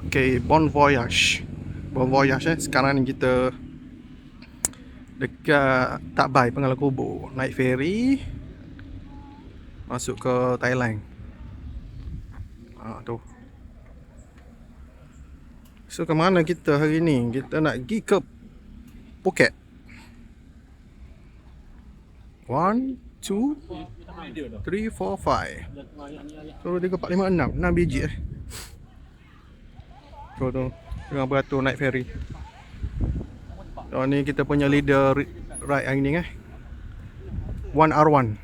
Okay, Bon Voyage. Bon Voyage sekarang ni kita dekat Tak Bai, Pengala Kubur. Naik feri masuk ke Thailand. Tu. So ke mana kita hari ni? Kita nak pergi ke Phuket. 1, 2, 3, 4, 5. So 3, 4, 5, 6 biji tu tengah beratur naik feri. So ni kita punya leader ride hari ni 1R1.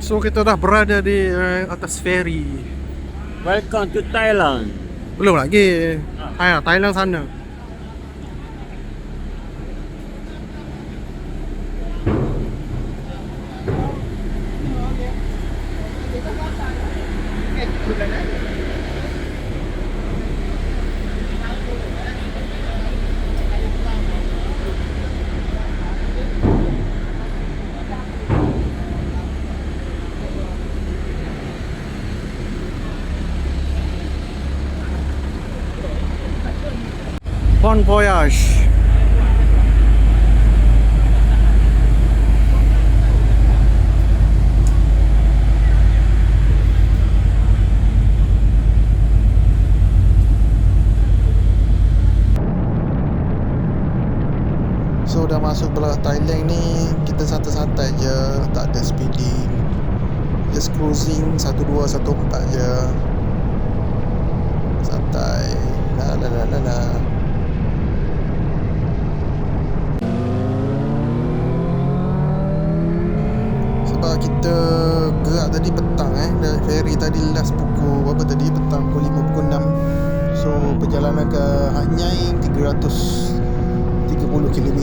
So kita dah berada di atas feri. Welcome to Thailand. Belum lagi. Thailand sana. Bon Voyage. So dah masuk belah Thailand ni, kita santai-santai je, tak ada speeding. Just cruising 1214 je. Santai. La la la la la. Kita gerak tadi petang dari feri tadi last pukul berapa tadi, petang pukul 5, pukul 6. So perjalanan ke Hat Yai 330 km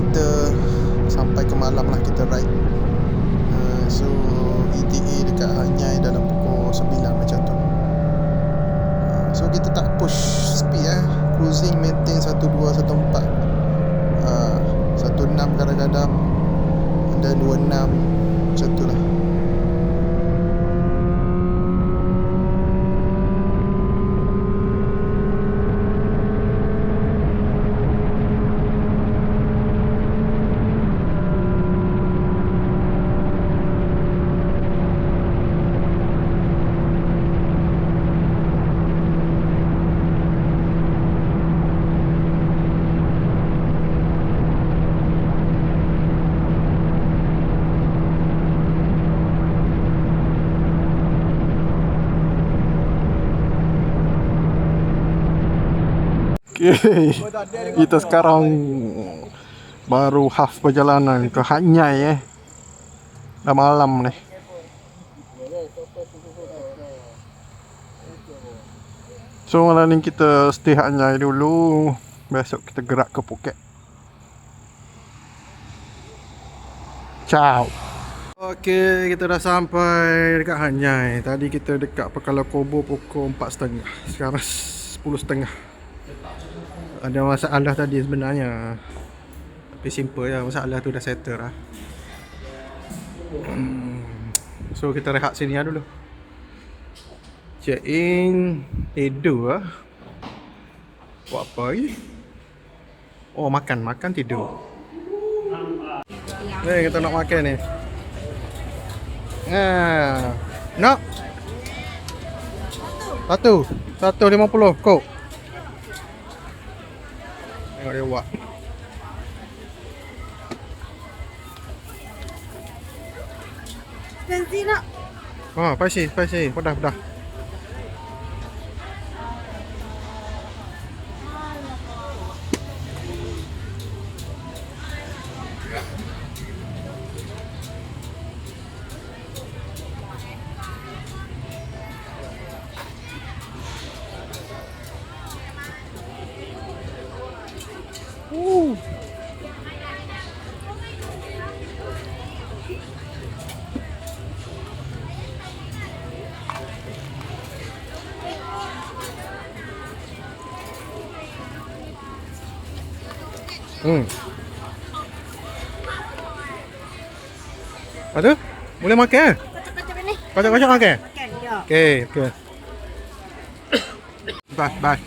sampai ke malam lah kita ride. So ETA dekat Hat Yai dalam pukul 9 macam tu. So kita tak push speed cruising maintain 1214, 16 kadang-kadang, dan 26 macam tu lah. Okay. Kita sekarang baru half perjalanan ke Hat Yai dah malam ni. So malam ni kita stay Hat Yai dulu. Besok kita gerak ke Phuket. Ciao. Okay, kita dah sampai dekat Hat Yai. Tadi kita dekat Pengala Kubur pukul 4.30. Sekarang 10.30. Ada masalah tadi sebenarnya, tapi simple je, masalah tu dah settle lah. So kita rehat sini dulu. Check in. Tidur lah. Buat apa lagi? Oh, makan tidur. Kita nak makan ni. Nak? $1.50 kok. Tengok dia buat. Spicy nak? Spicy. Pedas. Ada? Boleh makan? Kocok-kocok ni. Kocok-kocok makan? Makan, ya. Okey. Bye.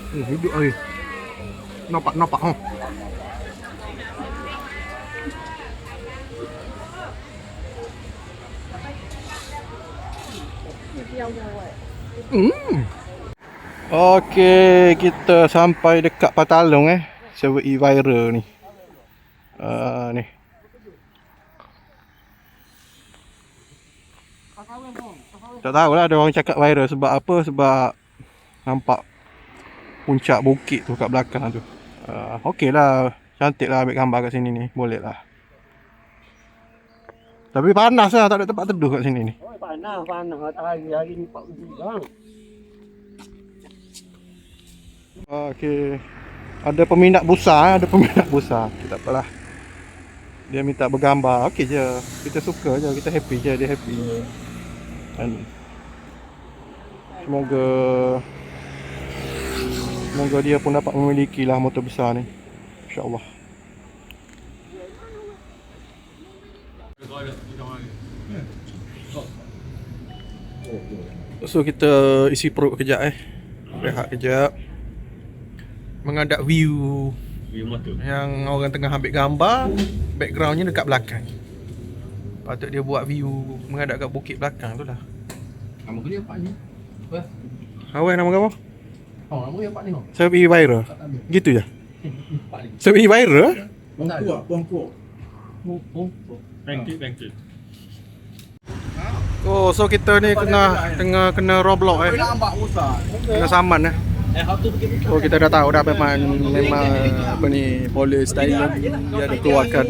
Hidup lagi. Nampak. Okey, kita sampai dekat Patalong 7E viral ni. Ni. Tak tahulah ada orang cakap viral sebab apa? Sebab nampak puncak bukit tu kat belakang tu. Okey lah, cantik lah ambil gambar kat sini ni. Boleh lah. Tapi panas lah, tak ada tempat teduh kat sini ni. Oh, panas. Hari ni 4 uji bang. Okey. Ada peminat busa, Tak apalah. Dia minta bergambar. Okey je. Kita suka je, kita happy je, dia happy. Dan semoga dia pun dapat memiliki lah motor besar ni. InsyaAllah. So kita isi perut kejap rehat kejap. Menghadap view motor. yang orang tengah ambil gambar. Backgroundnya dekat belakang. Patut dia buat view menghadap kat bukit belakang tu lah. Nama dia Pak ni. Apa? Awak nama kau? Oh, nama dia Pak ni. Saya pergi viral. Gitu je. Saya pergi viral. Bongkok. Thank you. Oh, so kita ni kena Roblox Nampak besar. Kena saman Oh, kita dah tahu dah memang apa ni, polis Thailand dia ada keluarkan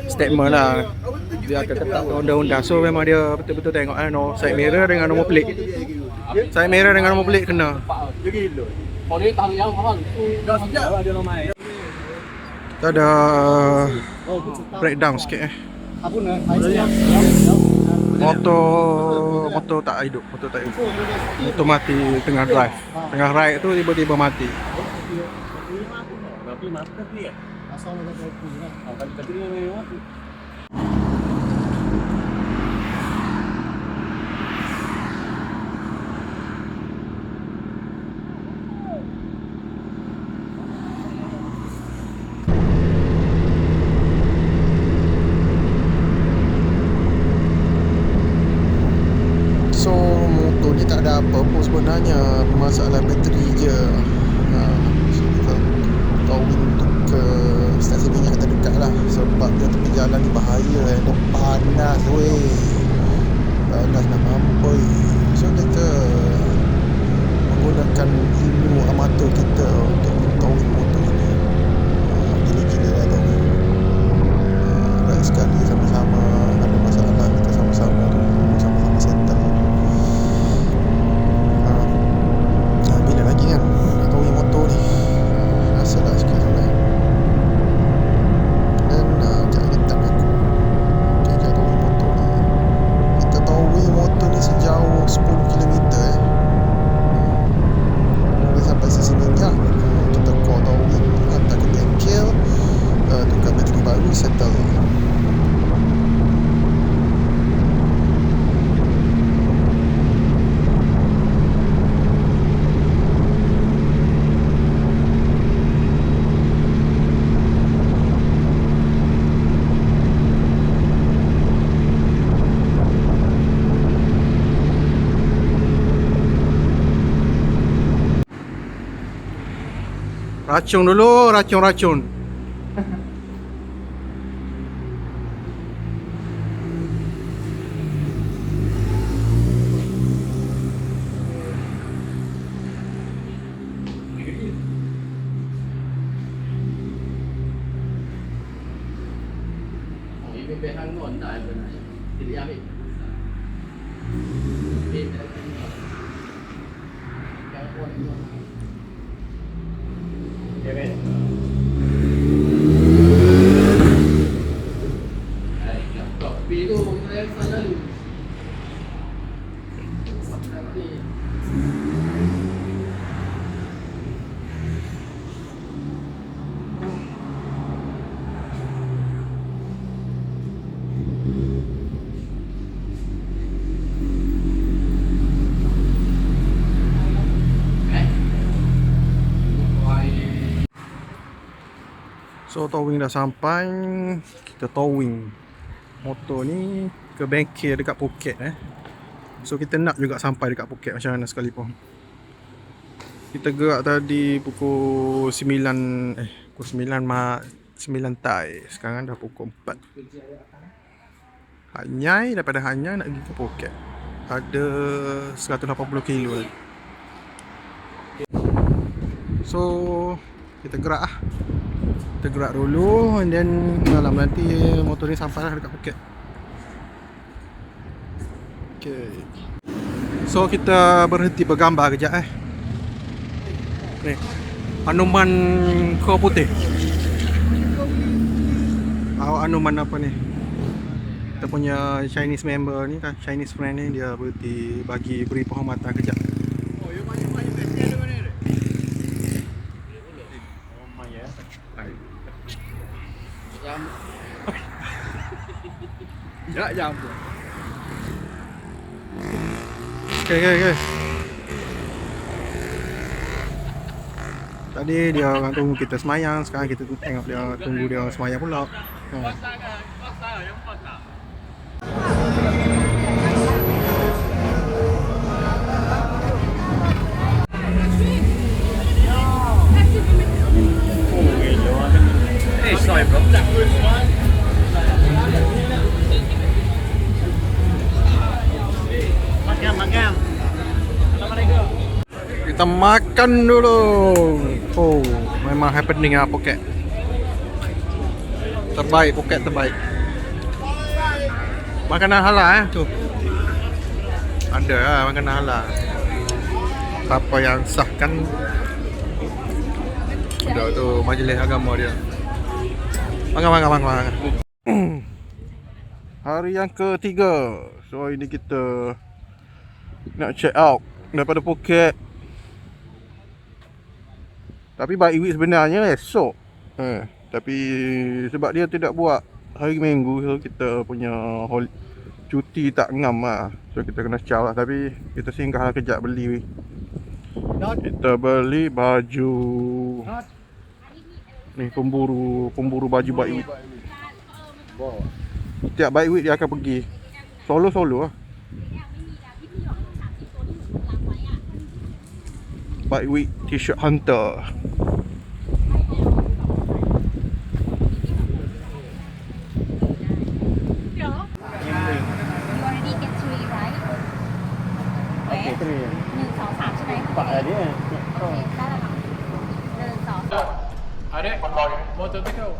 statement lah. Dia akan tetap undang-undang. So memang dia betul-betul tengok side mirror dengan nombor plate. Side mirror dengan nombor plate kena. Kita ada breakdown sikit Motor tak hidup. Motor mati tengah drive. Tengah ride tu tiba-tiba mati. Tapi mati dia. Asal nak drive tadi ni mati. So motor ni tak ada apa pun sebenarnya, masalah bateri je. So kita towing untuk ke stesen minyak terdekat lah. Sebab dia tepi jalan ni bahaya dia panas panas nak mampus. So kita menggunakan ilmu amatur kita untuk towing motor ni. Gila-gila lah towing. Right sekali sama-sama ada masalah, kita sama-sama tu sama-sama settle. Bila lagi kan nak towing motor ni, rasa lah sikit sangat. Dan jangan getak aku. Kita towing motor ni, kita towing motor ni sejauh 10 km Bila sampai sisi minyak, kita call towing Racun dulu, racun-racun. Oh, ini behang tu anda sebenarnya. Tidak ambil. Okay, Ben. Kopi tu kita sana dulu. So towing dah sampai. Kita towing motor ni ke bengkel dekat Phuket So kita nak juga sampai dekat Phuket macam mana sekalipun. Kita gerak tadi pukul 9 pukul 9 Tai. Sekarang dah pukul 4. Hanyai, daripada Hanyai nak pergi ke Phuket ada 180 kilo lagi. So kita gerak lah. Kita gerak dulu and then malam nanti motor ni sampai lah dekat Phuket. Okay. So kita berhenti bergambar kejap Ni Hanuman Kau Putih. Hanuman apa ni? Kita punya Chinese member ni kan, Chinese friend ni, dia berhenti beri penghormatan kejap. Oh, you banyak best ada mana ni? Oh, my ya. Jam. Okay. Tadi dia orang tunggu kita semayang, sekarang kita tengok dia tunggu dia semayang pula. Sorry bro. Makan. Assalamualaikum. Kita makan dulu. Oh, memang happening lah Phuket. Terbaik Phuket, terbaik. Makanan halal tu. Ada lah makanan halal. Siapa yang sahkan ada tu majlis agama dia. Makan. Hari yang ketiga. So ini kita nak check out daripada Phuket. Tapi baik week sebenarnya esok. Tapi sebab dia tidak buat hari Minggu, so kita punya cuti tak ngam lah. So kita kena caw lah. Tapi kita singgah lah kejap beli. Kita beli baju. Ni pemburu baju baik week. Setiap baik week dia akan pergi solo lah. Bike week t-shirt hunter. Okay, 1, 2, 3. 1, 2, 3 ใช่ไหม Pak lah dia. โอเคได้แล้วค่ะ1 2 Adik, motor tu kau.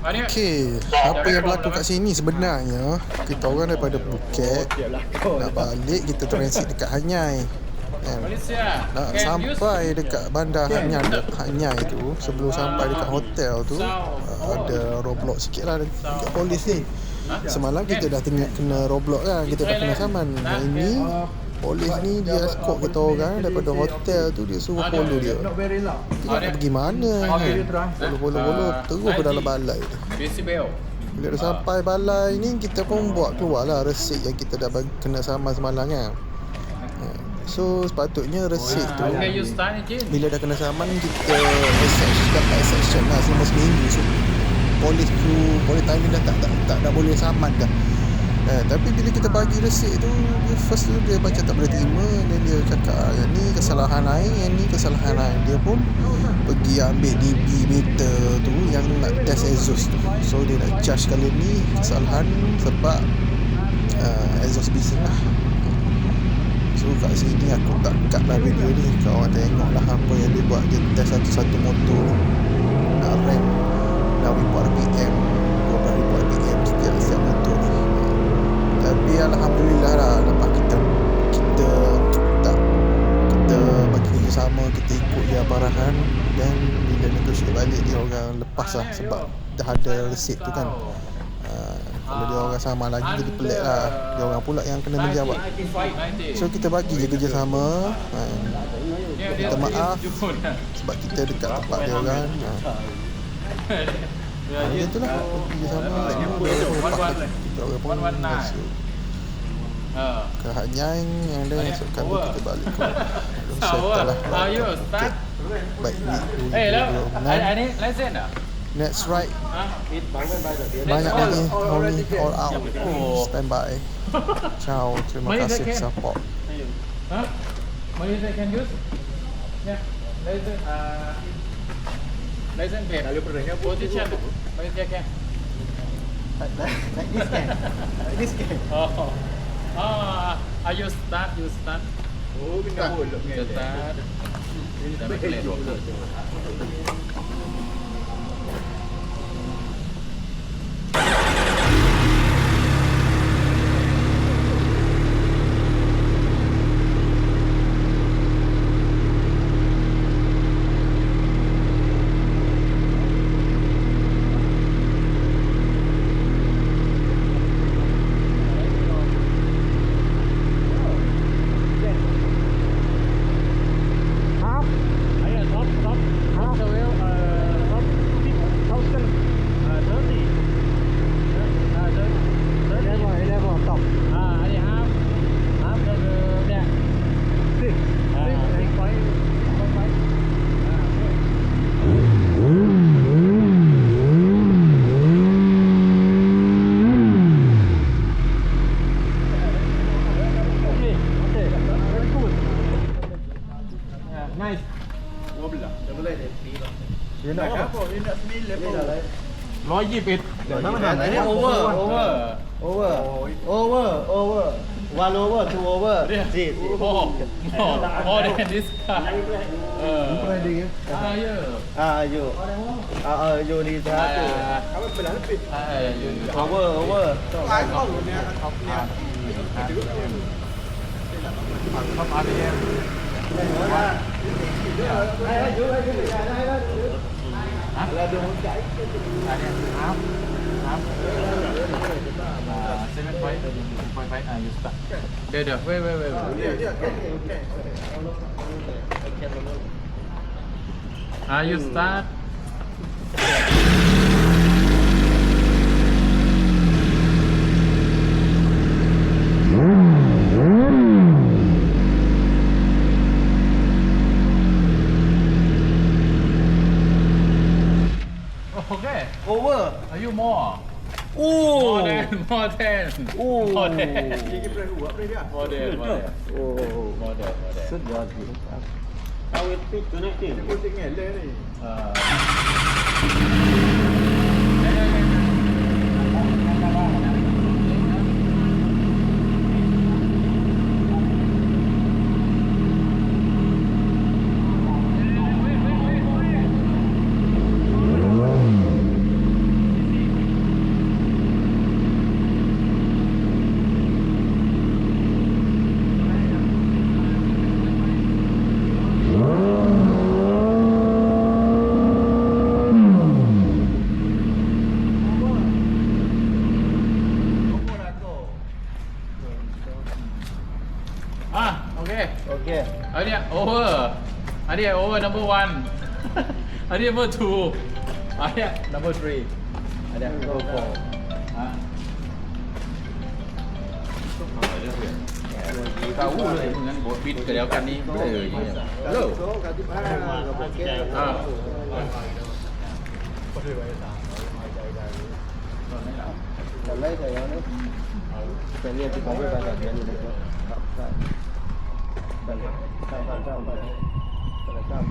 Adik. Okay, apa yang berlaku kat sini sebenarnya, kita orang daripada Phuket nak balik, kita transit dekat Hanyai kan. Nak sampai dekat bandar Hanyai tu, sebelum sampai dekat hotel tu ada roadblock sikit lah dekat polis ni. Semalam kita dah kena roadblock kan, kita dah kena saman. Ini polis ni dia escort kita orang daripada hotel tu, dia suruh follow dia. Kita nak pergi mana kan? Follow terus ke dalam balai tu. Bila dah sampai balai ni, kita pun buat keluar lah resit yang kita dah kena saman semalam kan. So sepatutnya resit tu bila dah kena saman, kita dapat exception lah selama seminggu. So polis Thailand dah tak boleh saman dah. Tapi bila kita bagi resip tu, dia first tu dia macam tak boleh terima. Dan dia cakap yang ni kesalahan lain, yang ni kesalahan lain. Dia pun pergi ambil DB meter tu yang nak test exhaust tu. So dia nak charge kali ni kesalahan sebab exhaust bising lah. So kat sini aku tak cut lah video ni. Kau orang tengok lah apa yang dia buat. Dia test satu-satu motor ni, nak rem, nak report RPM 12,000 RPM setiap motor ni. Tapi alhamdulillah lah, lepas kita bagi kerjasama, kita ikut dia arahan, dan bila negotiate balik dia orang lepas lah sebab dah ada resip tu kan. Kalau dia orang sama lagi jadi pelik lah, dia orang pula yang kena menjawab. So kita bagi je kerjasama, minta maaf sebab kita dekat tempat dia orang. Macam tu lah, kerjasama. Kita orang pun kehanyang yang dia masukkan tu kita balik ke settle lah. Baik week 2026. Next ride banyak lagi. Only all out. Stand by. Ciao. Terima kasih support. Money that can use? Yeah. License plate. Position. Money that can. Like this can. Oh. Are you start? You start. Oh, kita boleh. Start. Kita plate. Dia nak apa? Dia nak 121 Ini over. One over, two over. See. More than this car. You need satu. Over. Dah. Wait. You start. Okay. Over. Are you more? Oh. More than. Oh. Sedap. Awet pit tu nak ni. Put ngele ni. Okay. Adia over number 1. Adia number 2. Adia number 3. Adia number 4. Tahu lah dengan buat beat kerjakan ni. Hello. Còn lấy thì nó tự nhiên thì có cái bài tập này được không? Sao